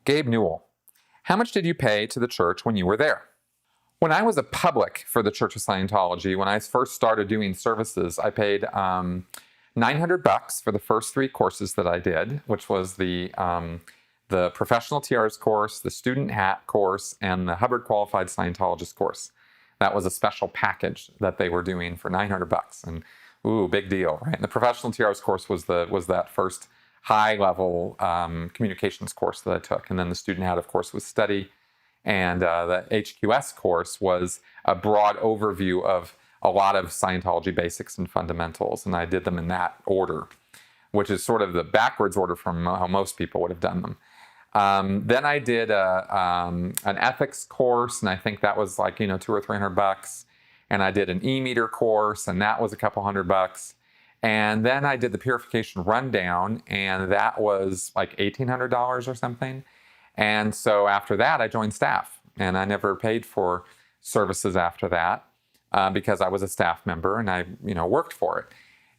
Gabe Newell, how much did you pay to the church when you were there? When I was a public for the Church of Scientology, when I first started doing services, I paid $900 for the first 3 courses that I did, which was the Professional TRs course, the Student Hat course, and the Hubbard Qualified Scientologist course. That was a special package that they were doing for $900, and ooh, big deal, right? And the Professional TRs course was that first high-level communications course that I took, and then the Student Hat, of course, was study. And the HQS course was a broad overview of a lot of Scientology basics and fundamentals, and I did them in that order, which is sort of the backwards order from how most people would have done them. Then I did an ethics course, and I think that was like, $200 or $300. And I did an e-meter course, and that was a couple $100. And then I did the purification rundown, and that was like $1,800 or something. And so after that, I joined staff, and I never paid for services after that because I was a staff member and I, worked for it.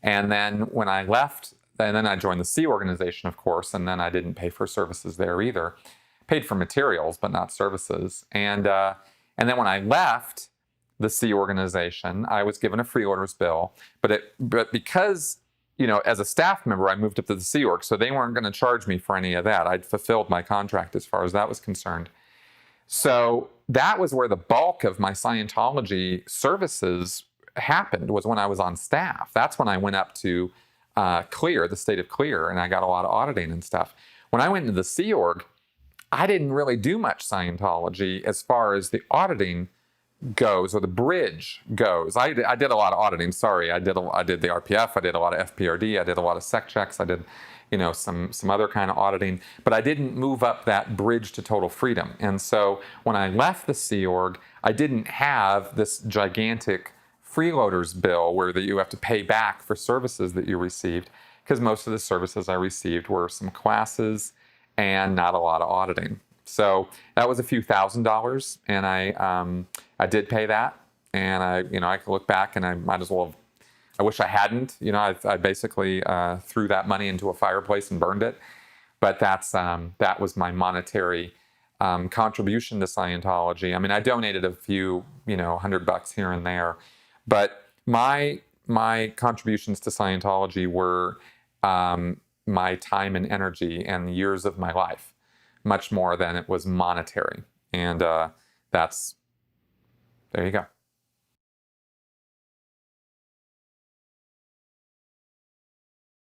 And then when I left, and then I joined the C organization, of course, and then I didn't pay for services there either. Paid for materials, but not services. And then when I left the C organization, I was given a freeloaders bill, but because as a staff member, I moved up to the Sea Org, so they weren't going to charge me for any of that. I'd fulfilled my contract as far as that was concerned. So that was where the bulk of my Scientology services happened, was when I was on staff. That's when I went up to Clear, the state of Clear, and I got a lot of auditing and stuff. When I went into the Sea Org, I didn't really do much Scientology as far as the auditing goes, or the bridge goes. I did a lot of auditing. Sorry, I did the RPF. I did a lot of FPRD. I did a lot of sec checks. I did, some other kind of auditing. But I didn't move up that bridge to total freedom. And so when I left the Sea Org, I didn't have this gigantic freeloaders bill where you have to pay back for services that you received, because most of the services I received were some classes and not a lot of auditing. So that was a few $1,000s, and I did pay that, and I could look back and I might as well have, I wish I hadn't, I basically threw that money into a fireplace and burned it, but that was my monetary contribution to Scientology. I mean, I donated a few, $100 here and there, but my contributions to Scientology were my time and energy and years of my life, much more than it was monetary. And there you go.